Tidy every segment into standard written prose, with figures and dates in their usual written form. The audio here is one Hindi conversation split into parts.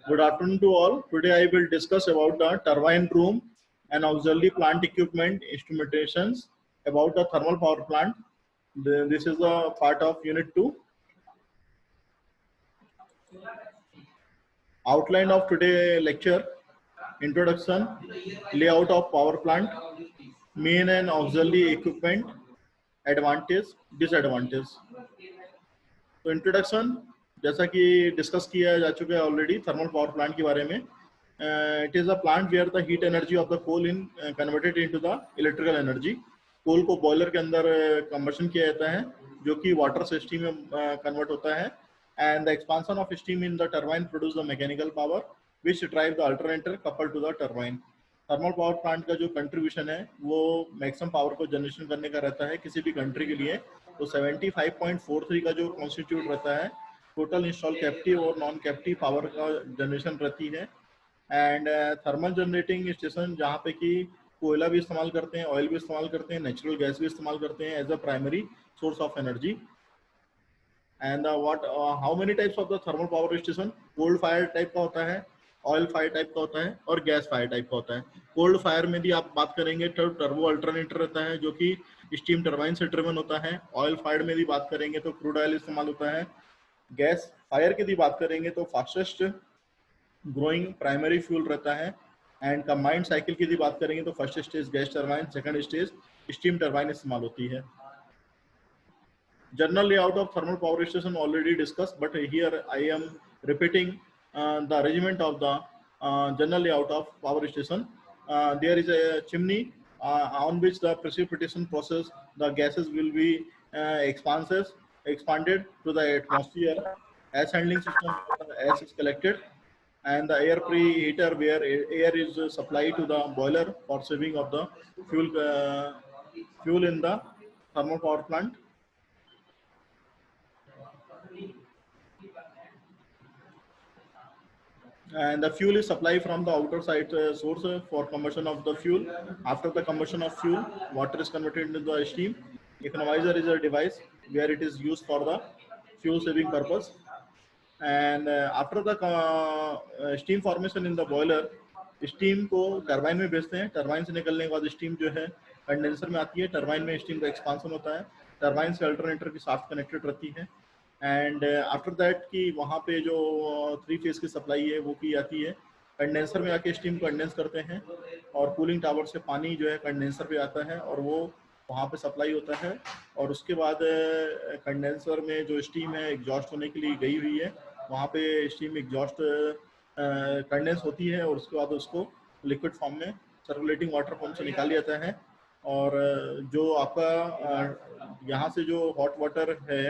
Good afternoon to all. Today I will discuss about the turbine room and auxiliary plant equipment instrumentations about the thermal power plant. This is a part of Unit 2. Outline of today lecture: introduction, layout of power plant, main and auxiliary equipment, advantage, disadvantage. तो इंट्रोडक्शन जैसा कि डिस्कस किया जा चुका है ऑलरेडी थर्मल पावर प्लांट के बारे में. It is a plant where the heat energy of the coal in converted into the electrical energy. Coal को बॉयलर के अंदर कंबशन किया जाता है जो कि वाटर से स्टीम में कन्वर्ट होता है. And the expansion of steam in the turbine produce the mechanical power which drive the alternator coupled to the turbine. Thermal power plant का जो कंट्रीब्यूशन है वो मैक्सिमम पावर को जनरेशन करने का रहता है किसी भी कंट्री के लिए. तो 75.43 का जो कॉन्स्टिट्यूट रहता है टोटल इंस्टॉल कैप्टिव और नॉन कैप्टिव पावर का जनरेशन रहती है. एंड थर्मल जनरेटिंग स्टेशन जहाँ पे कि कोयला भी इस्तेमाल करते हैं, ऑयल भी इस्तेमाल करते हैं, नेचुरल गैस भी इस्तेमाल करते हैं as a primary source of energy. And how many types of the thermal power station? Coal fired type का होता है, ऑयल फायर टाइप का होता है और गैस फायर टाइप का होता है. कोल्ड फायर में भी आप बात करेंगे तो टर्बो अल्टरनेटर रहता है जो कि स्टीम टरबाइन से ड्रिवन होता है. ऑयल फायर में भी बात करेंगे तो क्रूड ऑयल इस्तेमाल होता है. गैस फायर की भी बात करेंगे तो फास्टेस्ट ग्रोइंग प्राइमरी फ्यूल रहता है. एंड कंबाइंड साइकिल की भी बात करेंगे तो first stage gas turbine, second stage steam turbine इस्तेमाल होती है. General layout of thermal power station already discussed, but here I am repeating the arrangement of the general layout of power station. There is a chimney on which the precipitation process, the gases will be expanded to the atmosphere. As handling system, as is collected, and the air preheater where air is supplied to the boiler for saving of the fuel in the thermal power plant. And the fuel is supplied from the outer side source for combustion of the fuel. After the combustion of fuel, water is converted into the steam. Economizer is a device where it is used for the fuel saving purpose. And after the steam formation in the boiler, steam को टरबाइन में भेजते हैं. टरबाइन से निकलने के बाद स्टीम जो है कंडेंसर में आती है. टरबाइन में स्टीम का एक्सपांशन होता है. टरबाइन से अल्टरनेटर की शाफ्ट कनेक्टेड रहती है. एंड आफ्टर दैट कि वहाँ पे जो 3 फेज की सप्लाई है वो की जाती है. कंडेंसर में आके स्टीम कंडेंस करते हैं और कूलिंग टावर से पानी जो है कंडेंसर पे आता है और वो वहाँ पे सप्लाई होता है. और उसके बाद कंडेंसर में जो स्टीम है एग्जॉस्ट होने के लिए गई हुई है, वहाँ पे स्टीम एग्जॉस्ट कंडेंस होती है और उसके बाद उसको लिक्विड फॉर्म में सर्कुलेटिंग वाटर पंप से निकाल जाता है. और जो आपका यहाँ से जो हॉट वाटर है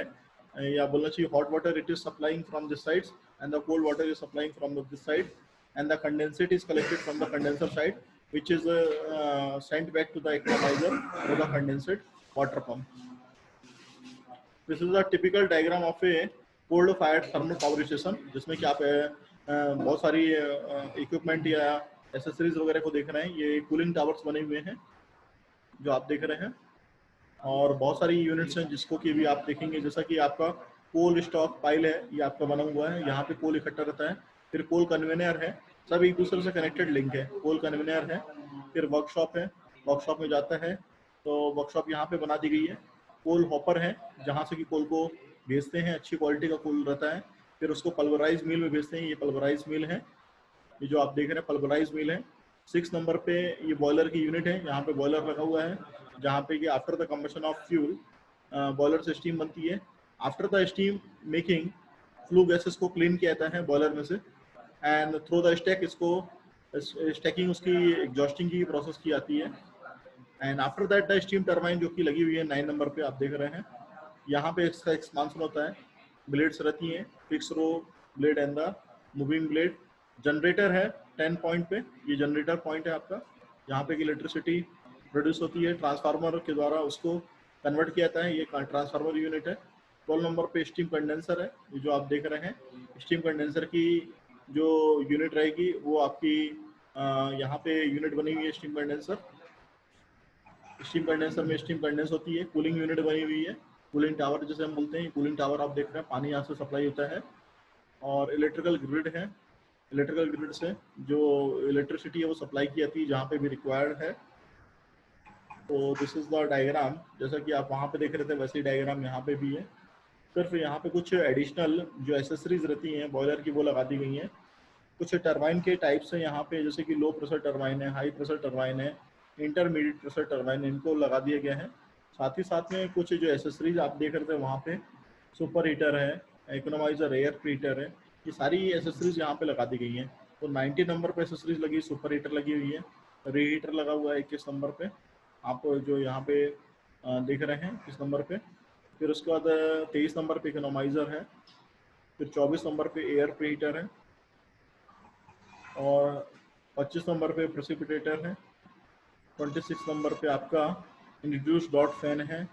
या बोलना चाहिए hot water, it is supplying from this side and the cold water is supplying from this side and the condensate is collected from the condenser side which is sent back to the economizer or the condensate water pump. This is a typical diagram of a cold fired thermal power station जिसमें कि आप बहुत सारी इक्विपमेंट या एसेसरीज वगैरह को देख रहे हैं. ये कूलिंग टावर्स बने हुए हैं जो आप देख रहे हैं और बहुत सारी यूनिट्स हैं जिसको कि भी आप देखेंगे. जैसा कि आपका कोल स्टॉक पाइल है, ये आपका बना हुआ है. यहाँ पे कोल इकट्ठा रहता है. फिर कोल कन्वेयर है, सब एक दूसरे से कनेक्टेड लिंक है. कोल कन्वेयर है. फिर वर्कशॉप है, वर्कशॉप में जाता है तो वर्कशॉप यहाँ पे बना दी गई है. कोल हॉपर है जहाँ से कि कोल को भेजते हैं. अच्छी क्वालिटी का कोल रहता है. फिर उसको पल्वराइज मिल में भेजते हैं. ये पल्वराइज मिल है, ये जो आप देख रहे हैं पल्वराइज मिल है. 6 नंबर पे ये बॉयलर की यूनिट है. यहाँ पे बॉयलर लगा हुआ है जहाँ पे कि after the combustion of fuel boiler से स्टीम बनती है. After the steam making flue gases को क्लीन किया जाता है बॉयलर में से एंड थ्रू द स्टैक इसको स्टैकिंग उसकी एग्जॉस्टिंग की प्रोसेस की जाती है. And after that the steam turbine जो कि लगी हुई है 9 नंबर पे आप देख रहे हैं. यहाँ पे इसका एक्सपांशन होता है. ब्लेड्स रहती हैं, fix row blade and the moving blade. Generator है 10 पॉइंट पे, ये जनरेटर पॉइंट है आपका. यहाँ पे इलेक्ट्रिसिटी प्रोड्यूस होती है ट्रांसफार्मर के द्वारा, उसको कन्वर्ट किया जाता है. ये ट्रांसफार्मर यूनिट है. 12 नंबर पे स्टीम कंडेंसर है, ये जो आप देख रहे हैं. स्टीम कंडेंसर की जो यूनिट रहेगी वो आपकी यहाँ पे यूनिट बनी हुई है. स्टीम कंडेंसर, स्टीम कंडेंसर में स्टीम कंडेंस होती है. कूलिंग यूनिट बनी हुई है, कूलिंग टावर जैसे हम बोलते हैं. कूलिंग टावर आप देख रहे हैं, पानी यहाँ से सप्लाई होता है. और इलेक्ट्रिकल ग्रिड है इलेक्ट्रिकल ग्रिड से जो इलेक्ट्रिसिटी है वो सप्लाई की जाती है जहाँ पे भी रिक्वायर्ड है। तो दिस इज द डायग्राम, जैसा कि आप वहाँ पे देख रहे थे वैसे ही डायग्राम यहाँ पे भी है। सिर्फ यहाँ पे कुछ एडिशनल जो एसेसरीज रहती हैं बॉयलर की वो लगा दी गई हैं। कुछ टरबाइन के टाइप्स हैं यहाँ पे, जैसे कि लो प्रेशर टरबाइन है, हाई प्रेशर टरबाइन है, इंटरमीडिएट प्रेशर टरबाइन, इनको लगा दिए गए हैं। साथ ही साथ में कुछ जो एसेसरीज आप देख रहे थे वहाँ पे, सुपर हीटर है, इकोनोमाइजर, एयर हीटर है, ये सारी एसेसरीज यहाँ पे लगा दी गई हैं। तो 90 नंबर पे एसेसरीज लगी, सुपर हीटर लगी हुई है, रीहीटर लगा हुआ है 21 नंबर पे, आप जो यहाँ पे देख रहे हैं इस नंबर पे। फिर उसके बाद 23 नंबर पे इकोनोमाइजर है, फिर 24 नंबर पे एयर हीटर है, और 25 नंबर पे प्रेसिपिटेटर है, 26 नंबर पे आपका इंट्रोड्यूस डॉट फैन है,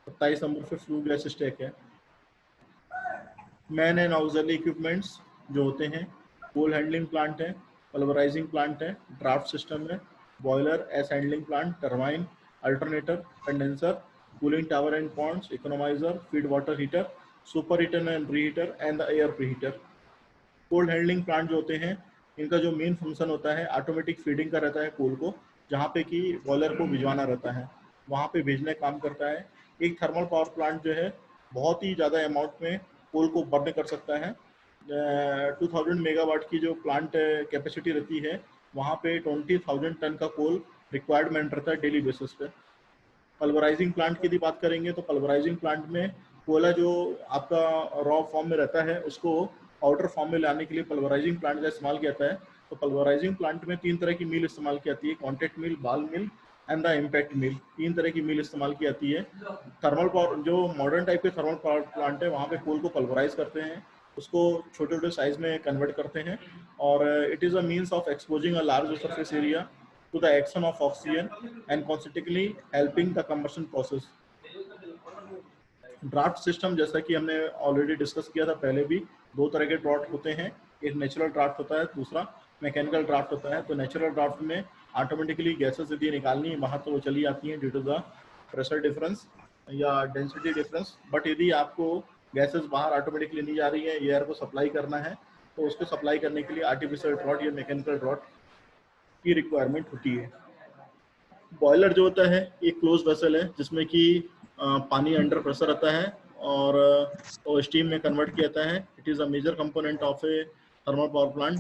27 नंबर पे फ्लू गैस स्टैक है। मैन एंड ऑक्सिलरी इक्विपमेंट्स जो होते हैं, कोल हैंडलिंग प्लांट है, पल्वराइजिंग प्लांट है, ड्राफ्ट सिस्टम है, boiler, ash handling plant, turbine, alternator, condenser, cooling tower and ponds, economiser, feed water heater, super heater and reheater and the air preheater. Coal handling plant जो होते हैं, इनका जो मेन फंक्शन होता है ऑटोमेटिक फीडिंग का रहता है कोल को, जहाँ पे कि बॉयलर को भिजवाना रहता है वहाँ पे भेजने का काम करता है। एक थर्मल पावर प्लांट जो है बहुत ही ज़्यादा अमाउंट में कोल को बर्न कर सकता है। 2000 मेगावाट की जो प्लांट कैपेसिटी रहती है, वहाँ पे 20,000 टन का कोल रिक्वायरमेंट रहता है डेली बेसिस पे। पल्वराइजिंग प्लांट की यदि बात करेंगे तो पल्वराइजिंग प्लांट में कोयला जो आपका रॉ फॉर्म में रहता है उसको आउटर फॉर्म में लाने के लिए पल्वराइजिंग प्लांट का इस्तेमाल किया जाता है। तो पल्वराइजिंग प्लांट में 3 तरह की मिल इस्तेमाल की जाती है, कॉन्टैक्ट मिल, बाल मिल एंड द इम्पैक्ट मिल। 3 तरह की मिल इस्तेमाल की जाती है। थर्मल पावर, जो मॉडर्न टाइप के थर्मल पावर प्लांट है, वहाँ पे कोल को पल्वराइज करते हैं, उसको छोटे छोटे साइज में कन्वर्ट करते हैं, और it is a means of exposing a large surface area to the action of oxygen and consequently helping the combustion process. Draft system, जैसा कि हमने ऑलरेडी डिस्कस किया था पहले भी, 2 तरह के ड्राफ्ट होते हैं, एक नेचुरल ड्राफ्ट होता है, दूसरा मैकेनिकल ड्राफ्ट होता है। तो नेचुरल ड्राफ्ट में ऑटोमेटिकली गैसेस यदि निकालनी है बाहर तो वो चली आती हैं due to the pressure difference या डेंसिटी डिफरेंस। बट यदि आपको गैसेस बाहर ऑटोमेटिकली नहीं जा रही है, एयर को सप्लाई करना है, तो उसको सप्लाई करने के लिए आर्टिफिशियल ड्रॉट या मैकेनिकल ड्रॉट की रिक्वायरमेंट होती है। बॉयलर जो होता है एक क्लोज वेसल है जिसमें कि पानी अंडर प्रेशर रहता है और तो स्टीम में कन्वर्ट किया जाता है। It is a major component of a thermal power plant,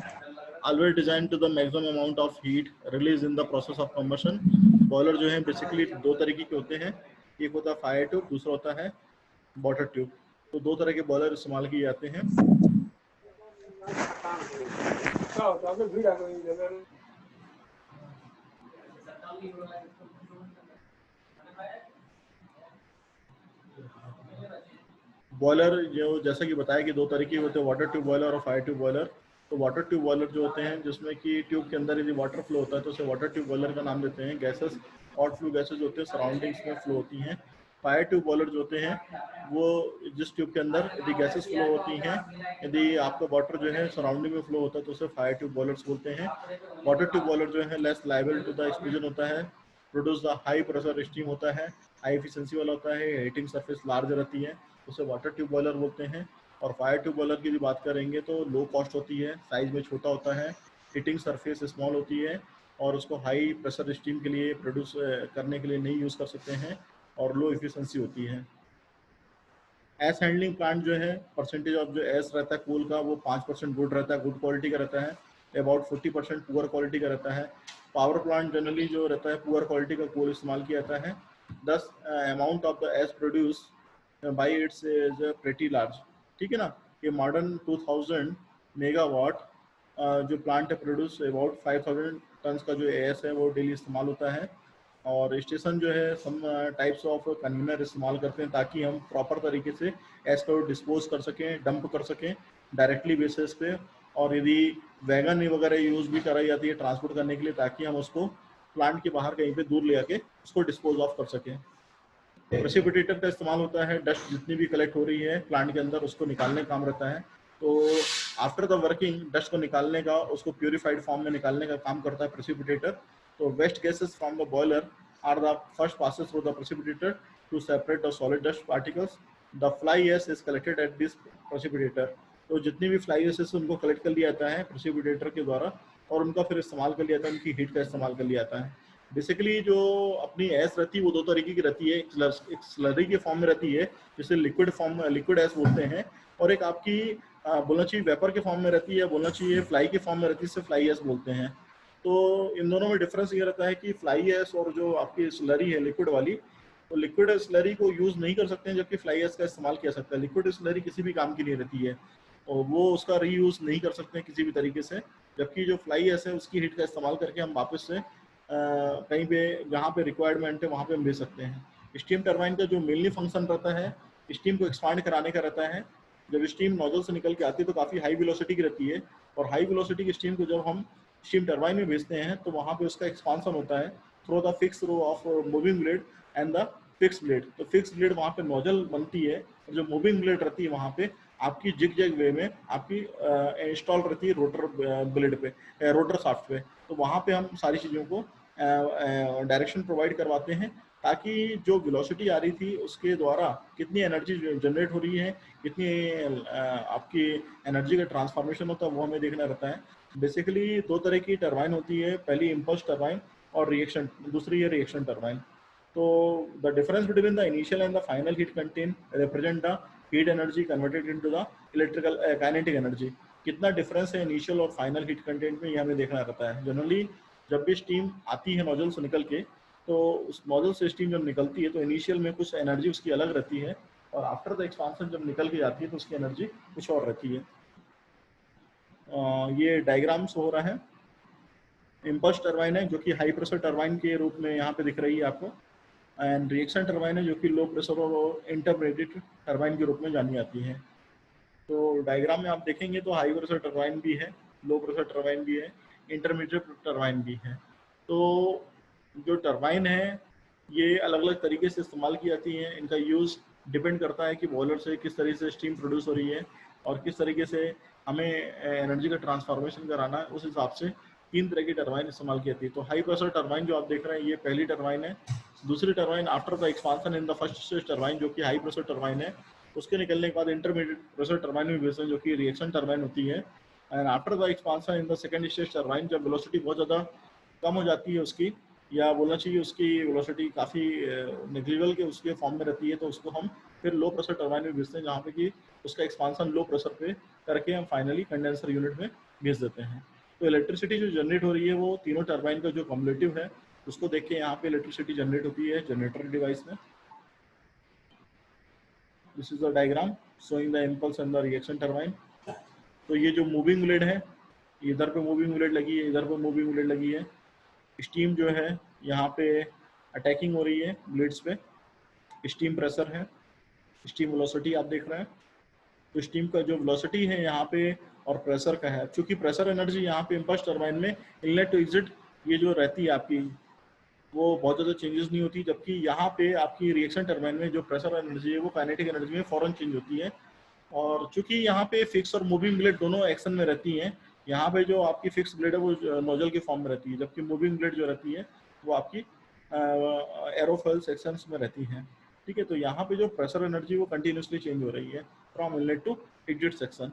always design to the maximum amount of heat release in the process of combustion. Boiler जो है बेसिकली 2 तरीके के होते हैं, एक होता है फायर ट्यूब, दूसरा होता है वाटर ट्यूब। तो 2 तरह के बॉयलर इस्तेमाल किए जाते हैं। बॉयलर जो जैसा कि बताया कि 2 तरीके होते हैं, वाटर ट्यूब बॉयलर और फायर ट्यूब बॉयलर। तो वाटर ट्यूब बॉयलर जो होते हैं जिसमें कि ट्यूब के अंदर यदि वाटर फ्लो होता है तो उसे वाटर ट्यूब बॉयलर का नाम देते हैं। गैसेस और फ्लू गैसेस होते हैं सराउंडिंग्स में फ्लो होती हैं। फायर ट्यूब बॉयलर जो होते हैं वो जिस ट्यूब के अंदर यदि गैसेस फ्लो होती हैं, यदि आपका वाटर जो है सराउंडिंग में फ्लो होता है तो उसे फायर ट्यूब बॉयलर्स बोलते हैं। वाटर ट्यूब बॉयलर जो है less liable to the explosion होता है, produce the high pressure steam होता है, हाई एफिशिएंसी वाला होता है, हीटिंग सरफेस लार्ज रहती है, उसे वाटर ट्यूब बॉयलर बोलते हैं। और फायर ट्यूब बॉयलर की भी बात करेंगे तो लो कॉस्ट होती है, साइज में छोटा होता है, हीटिंग सरफेस स्मॉल होती है, और उसको हाई प्रेशर स्टीम के लिए प्रोड्यूस करने के लिए नहीं यूज़ कर सकते हैं, और लो एफिशिएंसी होती है। एस हैंडलिंग प्लांट जो है, परसेंटेज ऑफ जो एस रहता है कोल का वो 5% गुड रहता है, गुड क्वालिटी का रहता है, अबाउट 40% पुअर क्वालिटी का रहता है। पावर प्लांट जनरली जो रहता है पुअर क्वालिटी का कोल इस्तेमाल किया जाता है। दस amount of the S produce by its is pretty large. ठीक है ना। ये मॉडर्न 2000 मेगावाट जो प्लांट है प्रोड्यूस अबाउट 5000 टन्स का जो एस है वो डेली इस्तेमाल होता है। और स्टेशन जो है सम टाइप्स ऑफ कन्वेनर इस्तेमाल करते हैं ताकि हम प्रॉपर तरीके से एस को डिस्पोज कर सकें, डंप कर सकें डायरेक्टली बेसिस पे। और यदि वैगन वगैरह यूज़ भी कराई जाती है ट्रांसपोर्ट करने के लिए ताकि हम उसको प्लांट के बाहर कहीं पे दूर ले आके उसको डिस्पोज ऑफ कर सकें। प्रेसिपिटेटर का इस्तेमाल होता है, डस्ट जितनी भी कलेक्ट हो रही है प्लांट के अंदर उसको निकालने का काम रहता है। तो आफ्टर द वर्किंग डस्ट को निकालने का, उसको प्यूरिफाइड फॉर्म में निकालने का काम करता है प्रेसिपिटेटर। तो waste gases from the boiler are the first passes through the precipitator to separate the solid dust particles. The fly ash is collected at this precipitator. तो जितनी भी फ्लाई एसेस उनको कलेक्ट कर लिया जाता है प्रेसिपिटेटर के द्वारा और उनका फिर इस्तेमाल कर लिया जाता है, उनकी हीट का इस्तेमाल कर लिया जाता है। बेसिकली जो अपनी एस रहती है वो दो तरीके की रहती है, एक स्लरी के फॉर्म में रहती है जिसे लिक्विड एस बोलते हैं, और एक आपकी बोलना चाहिए वेपर के फॉर्म में रहती है, बोलना चाहिए फ्लाई के फॉर्म में रहती है, इसे फ्लाई एस बोलते हैं। तो इन दोनों में डिफरेंस ये रहता है कि फ्लाई एस और जो आपकी स्लरी है लिक्विड वाली, तो लिक्विड स्लरी को यूज नहीं कर सकते हैं जबकि फ्लाई एस का इस्तेमाल किया सकता है। लिक्विड स्लरी किसी भी काम की नहीं रहती है और वो उसका रीयूज नहीं कर सकते हैं किसी भी तरीके से, जबकि जो फ्लाई एस है उसकी हीट का इस्तेमाल करके हम वापस से कहीं पे जहाँ पे रिक्वायरमेंट है वहाँ पे हम भेज सकते हैं। स्टीम टरबाइन का जो मेनली फंक्शन रहता है स्टीम को एक्सपांड कराने का रहता है। जब स्टीम नोजल से निकल के आती है तो काफ़ी हाई वेलोसिटी की रहती है, और हाई वेलोसिटी की स्टीम को जब हम स्टीम टरबाइन में भेजते हैं तो वहाँ पे उसका एक्सपांसन होता है through the fix row of moving blade and the fix blade. तो फिक्स ब्लेड वहाँ पे नोजल बनती है और जो मूविंग ब्लेड रहती है वहाँ पे आपकी जिग जैग वे में आपकी इंस्टॉल रहती है रोटर ब्लेड पे, रोटर शाफ्ट पे। तो वहाँ पे हम सारी चीज़ों को डायरेक्शन प्रोवाइड करवाते हैं ताकि जो वेलोसिटी आ रही थी उसके द्वारा कितनी एनर्जी जनरेट हो रही है, कितनी आपकी एनर्जी का ट्रांसफॉर्मेशन होता है वो हमें देखना रहता है। बेसिकली दो तरह की टरबाइन होती है, पहली इम्पल्स टरबाइन और रिएक्शन, दूसरी है रिएक्शन टरबाइन। तो the difference between the initial and the final heat contain represent the heat energy converted into the electrical kinetic energy. कितना डिफरेंस है इनिशियल और फाइनल हीट कंटेंट में ये हमें देखना रहता है। जनरली जब भी स्टीम आती है नोजल से निकल के, तो उस नोजल से स्टीम जब निकलती है तो इनिशियल में कुछ एनर्जी उसकी अलग रहती है और आफ्टर द एक्सपांसन जब निकल के जाती है तो उसकी एनर्जी कुछ और रहती है। ये डायग्राम्स हो रहा है। इम्पल्स टरबाइन है जो कि हाई प्रेशर टरबाइन के रूप में यहाँ पे दिख रही है आपको, एंड रिएक्शन टरबाइन है जो कि लो प्रेशर और इंटरमीडिएट टरबाइन के रूप में जानी जाती है। तो डायग्राम में आप देखेंगे तो हाई प्रेशर टरबाइन भी है, लो प्रेशर टरबाइन भी है, इंटरमीडिएट टरबाइन भी है। तो जो टरबाइन है ये अलग अलग तरीके से इस्तेमाल की जाती हैं। इनका यूज़ डिपेंड करता है कि बॉयलर से किस तरीके से स्टीम प्रोड्यूस हो रही है और किस तरीके से हमें एनर्जी का ट्रांसफॉर्मेशन कराना है, उस हिसाब से तीन तरह की टरबाइन इस्तेमाल की जाती है। तो हाई प्रेशर टरबाइन जो आप देख रहे हैं ये पहली टरबाइन है। दूसरी turbine after the expansion in the first stage turbine जो कि हाई प्रेशर टरबाइन है, उसके निकलने के बाद इंटरमीडिएट प्रेशर टरबाइन में भेजते हैं जो कि रिएक्शन टरबाइन होती है। And after the expansion in the second stage turbine जब वेलोसिटी बहुत ज़्यादा कम हो जाती है उसकी, या बोलना चाहिए उसकी वेलोसिटी काफ़ी नेग्लिजिबल के उसके फॉर्म में रहती है, तो उसको हम फिर लो प्रेशर टरबाइन में भेजते हैं जहाँ पे कि उसका एक्सपांसन लो प्रेशर पे करके हम फाइनली कंडेंसर यूनिट में भेज देते हैं। तो इलेक्ट्रिसिटी जो जनरेट हो रही है वो तीनों टरबाइन का जो कम्युलेटिव है उसको देख के यहाँ पे इलेक्ट्रिसिटी जनरेट होती है जनरेटर डिवाइस में। This is the diagram showing the impulse and the reaction turbine. तो ये जो मूविंग ब्लेड है, इधर पे मूविंग ब्लेड लगी है, इधर पे मूविंग ब्लेड लगी है। स्टीम जो है यहाँ पे अटैकिंग हो रही है ब्लेड्स पे, स्टीम प्रेशर है, स्टीम वेलोसिटी आप देख रहे हैं। तो स्टीम का जो वेलोसिटी है यहाँ पे और प्रेशर का है, चूंकि प्रेशर एनर्जी यहाँ पे इम्पल्स टरबाइन में इनलेट टू एग्जिट ये जो रहती है आपकी वो बहुत ज़्यादा चेंजेस नहीं होती, जबकि यहाँ पे आपकी रिएक्शन टरबाइन में जो प्रेशर एनर्जी है वो काइनेटिक एनर्जी में फौरन चेंज होती है। और चूंकि यहाँ पे फिक्स और मूविंग ब्लेड दोनों एक्शन में रहती हैं, यहाँ पे जो आपकी फिक्स ब्लेड है वो नोजल के फॉर्म में रहती है, जबकि मूविंग ब्लेड जो रहती है वो आपकी एरोफॉयल सेक्शंस में रहती हैं। ठीक है, तो यहाँ पे जो प्रेशर एनर्जी वो कंटिन्यूसली चेंज हो रही है from inlet to exit section.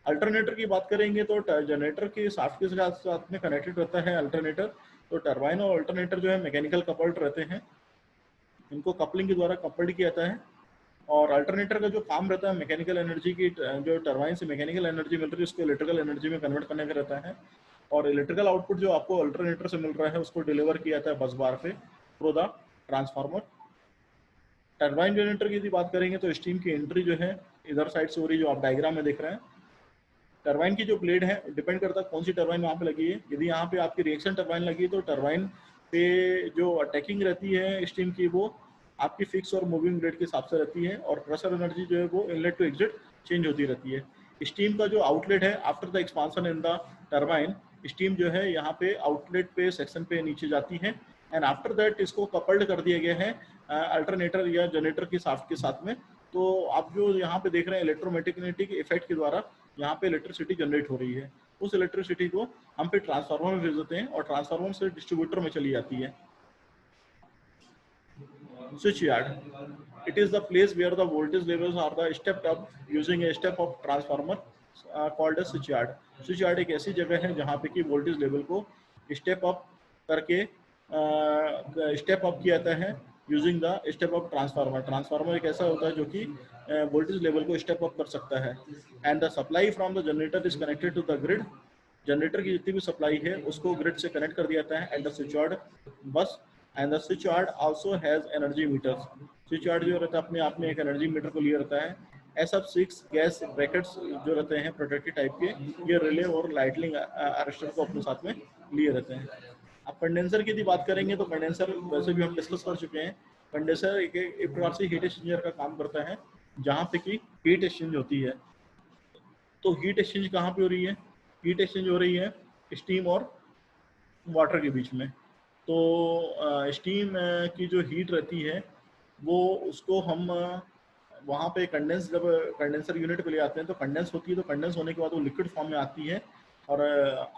Alternator की बात करेंगे तो जनरेटर के शाफ्ट के साथ में कनेक्टेड रहता है अल्टरनेटर। तो टरबाइन और अल्टरनेटर जो है मैकेनिकल कपल्ड रहते हैं, इनको कपलिंग के द्वारा कपल्ड किया जाता है। और अल्टरनेटर का जो काम रहता है मैकेनिकल एनर्जी की, जो टरबाइन से मैकेनिकल एनर्जी मिल रही है उसको इलेक्ट्रिकल एनर्जी में कन्वर्ट करने का रहता है। और इलेक्ट्रिकल आउटपुट जो आपको अल्टरनेटर से मिल रहा है उसको डिलीवर किया जाता है बस बार पे through the transformer. Turbine generator की यदि बात करेंगे तो स्टीम की एंट्री जो है इधर साइड से हो रही है, जो आप डायग्राम में देख रहे हैं। टरबाइन की जो ब्लेड है डिपेंड करता है कौन सी टरबाइन वहाँ पे लगी है। यदि यहाँ पे आपकी रिएक्शन टरबाइन लगी है तो टरबाइन पे जो अटैकिंग रहती है स्टीम की वो आपकी फिक्स और मूविंग ब्लेड के हिसाब से रहती है, और प्रेशर एनर्जी जो है वो इनलेट टू एग्जिट चेंज होती रहती है। स्टीम का जो आउटलेट है after the expansion in the turbine, steam जो है यहाँ पे आउटलेट पे सेक्शन पे नीचे जाती है, एंड आफ्टर दैट इसको कपल्ड कर दिया गया है अल्टरनेटर या जनरेटर के शाफ्ट के साथ में। तो आप जो यहाँ पे देख रहे हैं इलेक्ट्रोमैग्नेटिक इफेक्ट के द्वारा यहाँ पे इलेक्ट्रिसिटी जनरेट हो रही है, उस इलेक्ट्रिसिटी को हम पे ट्रांसफार्मर में भेज देते हैं और ट्रांसफार्मर से डिस्ट्रीब्यूटर में चली जाती है, switch yard. It is the place where the voltage levels are the stepped up using a step up transformer called a switch yard. Switch yard एक ऐसी जगह है जहाँ पे कि वोल्टेज लेवल को स्टेप अप करके स्टेप अप किया जाता है using the step up transformer. Transformer एक ऐसा होता है जो कि वोल्टेज लेवल को स्टेप अप कर सकता है. And the supply from the generator is connected to the grid. Generator की जितनी भी सप्लाई है उसको ग्रिड से कनेक्ट कर दिया जाता है एंड द स्विच यार्ड बस. And the switch yard also has energy metres. Switch yard जो रहता है अपने आप में एक एनर्जी मीटर को लिए रहता है. ऐसा 6 गैस ब्रैकेट्स जो रहते हैं प्रोटेक्टिव टाइप के, ये रिले और लाइटनिंग अरेस्टर को अपने साथ में लिए रहते हैं. अब कंडेंसर की यदि बात करेंगे तो कंडेंसर वैसे भी हम डिस्कस कर चुके हैं. कंडेंसर एक प्रकार से हीट एक्सचेंजर का काम करता है जहाँ पे कि हीट एक्सचेंज होती है. तो हीट एक्सचेंज कहाँ पे हो रही है? हीट एक्सचेंज हो रही है स्टीम और वाटर के बीच में. तो स्टीम की जो हीट रहती है वो उसको हम वहाँ पे कंडेंस, जब कंडेंसर यूनिट पे ले आते हैं तो कंडेंस होती है. तो कंडेंस होने के बाद वो लिक्विड फॉर्म में आती है और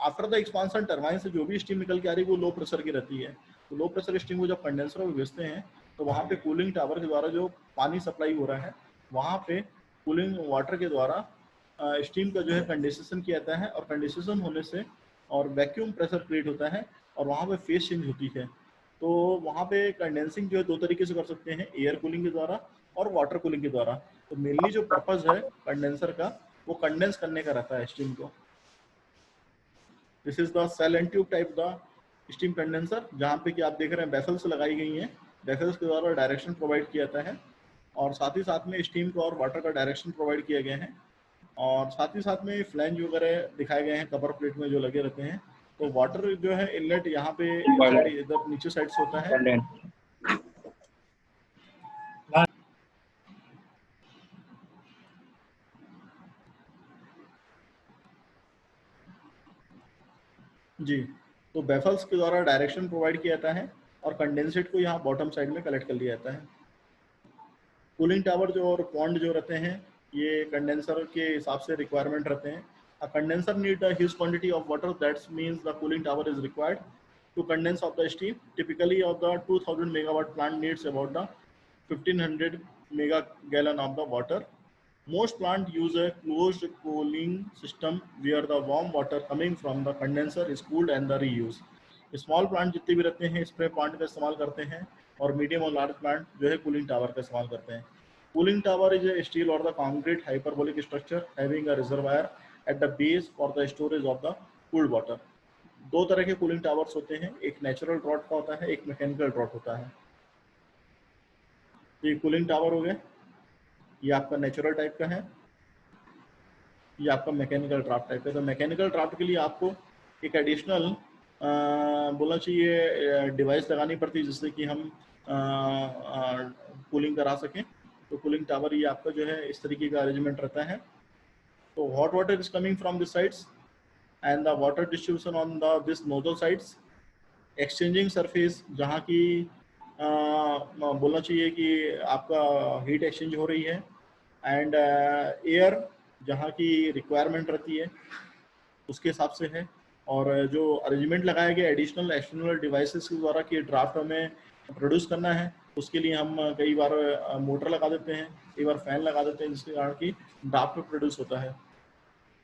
आफ्टर द एक्सपांशन टरबाइन से जो भी स्टीम निकल के आ रही है वो लो प्रेशर की रहती है. तो लो प्रेशर स्टीम को जब कंडेंसर में भेजते हैं तो वहाँ पे कूलिंग टावर के द्वारा जो पानी सप्लाई हो रहा है वहाँ पे कूलिंग वाटर के द्वारा स्टीम का जो है कंडेंसेशन किया जाता है. और कंडेंसेशन होने से और वैक्यूम प्रेशर क्रिएट होता है और वहाँ पे फेज चेंज होती है. तो वहाँ पे कंडेंसिंग जो है 2 तरीके से कर सकते हैं, एयर कूलिंग के द्वारा और वाटर कूलिंग के द्वारा. तो मेनली जो पर्पज है कंडेंसर का वो कंडेंस करने का रहता है स्टीम को. This is the shell and tube type the steam condenser, जहाँ पे कि आप देख रहे हैं बेफल्स लगाई गई हैं. बेफल्स के द्वारा डायरेक्शन प्रोवाइड किया जाता है और साथ ही साथ में स्टीम का और वाटर का डायरेक्शन प्रोवाइड किया गया है. और साथ ही साथ में फ्लैंज वगैरह दिखाए गए हैं कवर प्लेट में जो लगे रहते हैं. तो वाटर जो है इनलेट यहाँ पे इधर नीचे साइड से होता है. जी, तो बेफल्स के द्वारा डायरेक्शन प्रोवाइड किया जाता है और कंडेंसेट को यहाँ बॉटम साइड में कलेक्ट कर लिया जाता है. कूलिंग टावर जो और पॉन्ड जो रहते हैं ये कंडेंसर के हिसाब से रिक्वायरमेंट रहते हैं. A condenser need a huge quantity of water. That means the cooling tower is required to condense of the steam. Typically, of the 2000 megawatt plant needs about the 1500 mega gallon of the water. Most plants use a closed cooling system where the warm water coming from the condenser is cooled and the reuse. Small plant जितने भी रहते हैं स्प्रे प्लांट का इस्तेमाल करते हैं और मीडियम और लार्ज प्लांट जो है कूलिंग टावर का इस्तेमाल करते हैं. Cooling tower is a steel और the concrete hyperbolic structure having a reservoir at the base for the storage of the cooled water. 2 तरह के कूलिंग टावर्स होते हैं, एक नेचुरल ड्रॉट का होता है, एक मैकेनिकल ड्रॉट होता है. ये कूलिंग टावर हो गए, ये आपका नेचुरल टाइप का है, ये आपका मैकेनिकल ड्राफ्ट टाइप का. तो मैकेनिकल ड्राफ्ट के लिए आपको एक एडिशनल बोलना चाहिए डिवाइस लगानी पड़ती है जिससे कि हम कूलिंग करा सकें. तो कूलिंग टावर ये आपका जो है इस तरीके का अरेंजमेंट रहता है. So hot water is coming from the sides and the water distribution on the this nodal sides. Exchanging surface जहाँ की बोलना चाहिए कि आपका हीट एक्सचेंज हो रही है एंड एयर जहाँ की रिक्वायरमेंट रहती है उसके हिसाब से है. और जो अरेंजमेंट लगाया गया एडिशनल एक्सटर्नल डिवाइसेस के द्वारा कि ड्राफ्ट हमें प्रोड्यूस करना है उसके लिए हम कई बार मोटर लगा देते हैं, कई बार फैन लगा देते हैं जिसके कारण कि ड्राफ्ट प्रोड्यूस होता है.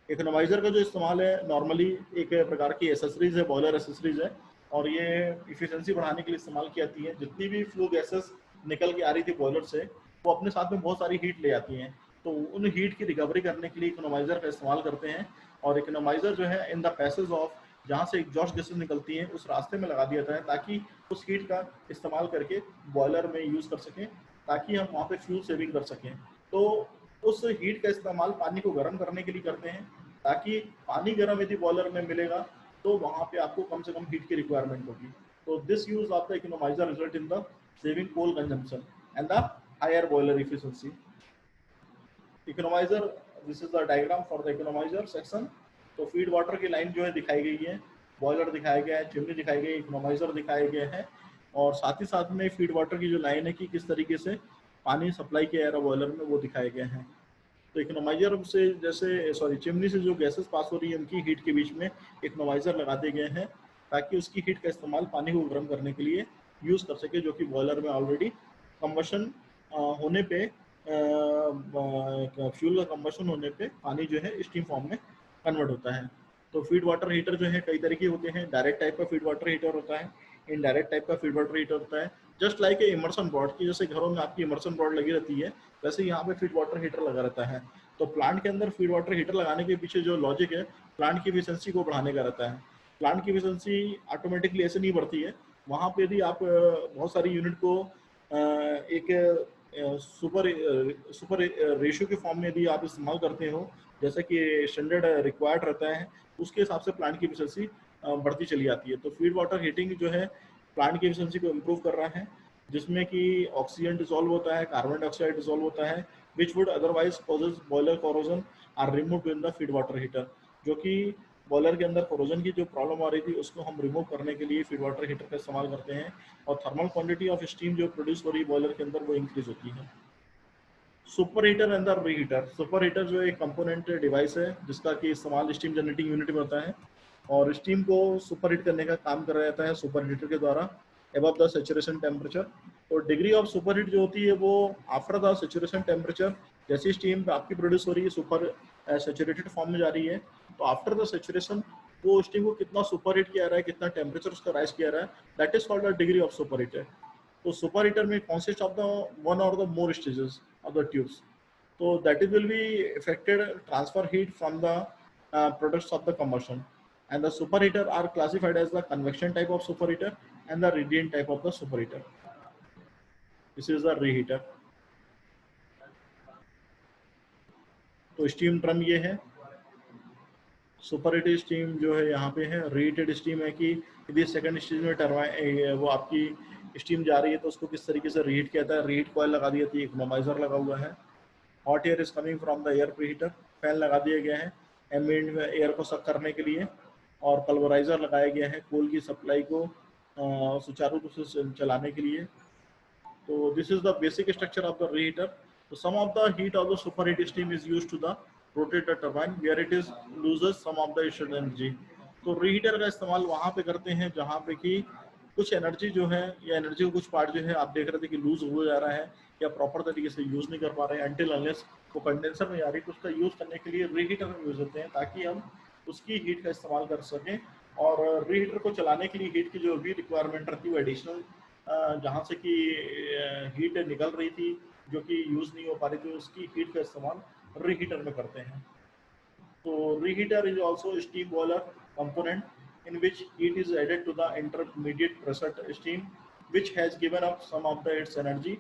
इकोनोमाइजर का जो इस्तेमाल है नॉर्मली एक प्रकार की एसेसरीज है, बॉयलर एसेसरीज है और ये इफिशिएंसी बढ़ाने के लिए इस्तेमाल की जाती है. जितनी भी फ्लू गैसेस निकल के आ रही थी बॉयलर से वो अपने साथ में बहुत सारी हीट ले आती हैं. तो उन हीट की रिकवरी करने के लिए इकोनोमाइजर का इस्तेमाल करते हैं. और इकोनोमाइजर जो है इन द पैसेज ऑफ जहाँ से एग्जॉस्ट गैसेस निकलती हैं उस रास्ते में लगा दिया जाता है ताकि उस हीट का इस्तेमाल करके बॉयलर में यूज़ कर सकें ताकि हम वहाँ पे फ्यूल सेविंग कर सकें. तो उस हीट का इस्तेमाल पानी को गर्म करने के लिए करते हैं ताकि पानी गर्म यदि बॉयलर में मिलेगा तो वहाँ पे आपको कम से कम हीट की रिक्वायरमेंट होगी. तो this use of the economiser result in the saving coal consumption and the higher boiler efficiency. Economiser, this is the diagram for the economiser section. तो फीड वाटर की लाइन जो है दिखाई गई है, बॉयलर दिखाया गया है, चिमनी दिखाई गई है, इकोनोमाइजर दिखाया गया है और साथ ही साथ में फीड वाटर की जो लाइन है कि किस तरीके से पानी सप्लाई किया जा रहा है बॉयलर में वो दिखाए गए हैं. तो इकोनोमाइजर से जैसे चिमनी से जो गैसेस पास हो रही है उनकी हीट के बीच में इकोनोमाइजर लगा दिए गए हैं ताकि उसकी हीट का इस्तेमाल पानी को गर्म करने के लिए यूज़ कर सके जो कि बॉयलर में ऑलरेडी कंबशन होने पे, फ्यूल का कंबशन होने पे पानी जो है स्टीम फॉर्म में कन्वर्ट होता है। तो फीड वाटर हीटर जो है कई तरह के होते हैं। डायरेक्ट टाइप का फीड वाटर हीटर होता है, इनडायरेक्ट टाइप का फीड वाटर हीटर होता है। Just like a immersion rod की, जैसे घरों में आपकी इमर्सन रॉड लगी रहती है, वैसे यहाँ पे फीड वाटर हीटर लगा रहता है। तो प्लांट के अंदर फीड वाटर हीटर लगाने के पीछे जो लॉजिक है, प्लांट की एफिशिएंसी को बढ़ाने का रहता है। प्लांट की एफिशिएंसी ऑटोमेटिकली ऐसे नहीं बढ़ती है। वहाँ पे यदि आप बहुत सारी यूनिट को एक सुपर सुपर रेशियो के फॉर्म में यदि आप इस्तेमाल करते हो, जैसा कि स्टैंडर्ड रिक्वायर्ड रहता है, उसके हिसाब से प्लांट की एफिशिएंसी बढ़ती चली जाती है। तो फीड वाटर हीटिंग जो है प्लांट की एफिशिएंसी को इम्प्रूव कर रहा है, जिसमें कि ऑक्सीजन डिसॉल्व होता है, कार्बन डाइऑक्साइड डिसॉल्व होता है, which would otherwise causes boiler corrosion are removed in the feed water heater. जो कि बॉयलर के अंदर कोरोजन की जो प्रॉब्लम आ रही थी, उसको हम रिमूव करने के लिए फीड वाटर हीटर का इस्तेमाल करते हैं, और थर्मल क्वांटिटी ऑफ स्टीम जो प्रोड्यूस हो रही है बॉयलर के अंदर वो इंक्रीज होती है। Super heater and the reheater. Super heater जो एक कंपोनेंट डिवाइस है जिसका कि इस्तेमाल स्टीम जनरेटिंग यूनिट में होता है, और स्टीम को सुपर हीट करने का काम करा जाता है सुपर हीटर के द्वारा एबव द सैचुरेशन टेम्परेचर। तो डिग्री ऑफ सुपर हीट जो होती है वो आफ्टर द सैचुरेशन टेम्परेचर, जैसी स्टीम आपकी प्रोड्यूस हो रही है सुपर सैचुरेटेड फॉर्म में जा रही है, तो आफ्टर द सैचुरेशन वो स्टीम को कितना सुपर हीट किया रहा है, कितना टेम्परेचर उसका राइज किया रहा है, that is called the degree of super heater. तो सुपर हीटर में consist of the one or the more stages of the tubes. So that it will be affected transfer heat from the products of the combustion. And the superheater are classified as the convection type of superheater and the radiant type of the superheater. This is the reheater. तो स्टीम ड्रम ये है। सुपरहीटेड स्टीम जो है यहाँ पे है। रीहीटेड स्टीम है कि यदि सेकंड स्टेज में टरबाइन वो आपकी स्टीम जा रही है तो उसको किस तरीके से रीहीट किया जाता है। रीहीट कॉइल लगा दी जाती है, इकोनोमाइजर लगा हुआ है। Hot air is coming from the air preheater, fan लगा दिया गया है एम्बिएंट में एयर को सक करने के लिए, और पल्वराइजर लगाया गया है कोल की सप्लाई को सुचारू रूप से चलाने के लिए। तो this is the basic structure of the reheater. तो some of the heat of the superheat steam is used to the rotate the turbine where it is loses some of the stored energy. तो रीहीटर का इस्तेमाल वहाँ पे करते हैं जहाँ पे कि कुछ एनर्जी जो है, या एनर्जी का कुछ पार्ट जो है आप देख रहे थे कि लूज हो जा रहा है या प्रॉपर तरीके से यूज नहीं कर पा रहे हैं, अनटिल अनलेस वो कंडेंसर में आ रही, तो उसका यूज करने के लिए रीहीटर में यूज होते हैं ताकि हम उसकी हीट का इस्तेमाल कर सकें। और रीहीटर को चलाने के लिए हीट की जो भी रिक्वायरमेंट रहती है वो एडिशनल, जहाँ से कि हीट निकल रही थी जो कि यूज नहीं हो पा रही थी, उसकी हीट का इस्तेमाल रीहीटर में करते हैं। तो reheater is also a steam boiler component in which heat is added to the intermediate pressure steam, which has given up some of its energy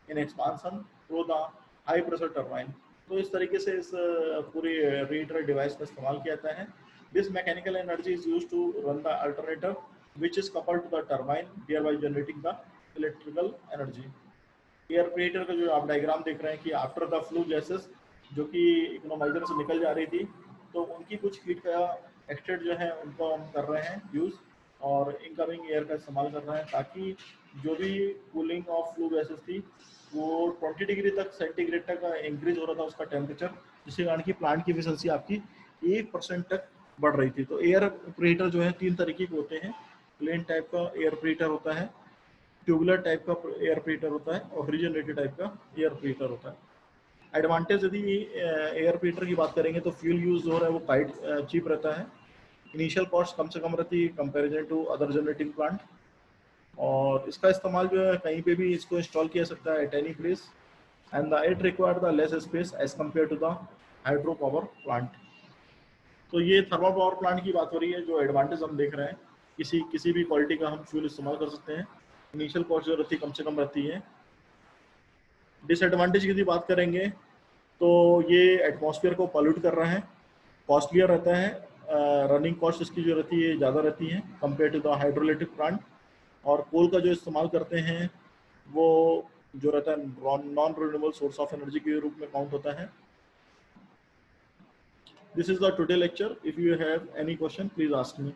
in expansion through the high pressure turbine. तो इस तरीके से इस पूरे reheater डिवाइस का इस्तेमाल किया जाता है। This mechanical energy is used to run the alternator, which is coupled to the turbine, thereby generating the electrical energy. Air preheater का जो आप डायग्राम देख रहे हैं कि आफ्टर द फ्लू गैसेस जो कि इकोनोमाइजर से निकल जा रही थी, तो उनकी कुछ हीट का एक्सट्रेट जो है उनको हम कर रहे हैं यूज़, और इनकमिंग एयर का इस्तेमाल कर रहे हैं ताकि जो भी कूलिंग ऑफ फ्लू गैसेस थी वो 20 डिग्री तक सेंटीग्रेड तक इंक्रीज हो रहा था उसका टेम्परेचर, जिसके कारण की प्लांट की एफिशिएंसी आपकी 1% तक बढ़ रही थी। तो एयर प्रीहीटर जो है 3 तरीके के होते हैं। प्लेन टाइप का एयर प्रीहीटर होता है, ट्यूबुलर टाइप का एयर प्रीहीटर होता है, और रीजनरेटेड टाइप का एयर प्रीहीटर होता है। एडवांटेज यदि एयर प्रीहीटर की बात करेंगे तो फ्यूल यूज हो रहा है वो काइट चीप रहता है। इनिशियल कॉस्ट कम से कम रहती है comparison to other generating plant, और इसका इस्तेमाल जो है कहीं पे भी इसको इंस्टॉल किया सकता है at any place, and the it require the less space as compare to the hydro power plant. तो ये थर्मल पावर प्लांट की बात हो रही है, जो एडवांटेज हम देख रहे हैं किसी भी क्वालिटी का हम फ्यूल इस्तेमाल कर सकते हैं। इनिशियल कॉस्ट जो रहती है कम से कम रहती है। डिसएडवांटेज की यदि बात करेंगे तो ये एटमॉस्फेयर को पॉल्यूट कर रहा है, कॉस्टलियर रहता है, रनिंग कॉस्ट इसकी जो रहती है ज़्यादा रहती है compare to the hydroelectric plant, और कोल का जो इस्तेमाल करते हैं वो जो रहता है non renewable source of energy के रूप में काउंट होता है। This is the today lecture. If you have any question please ask me.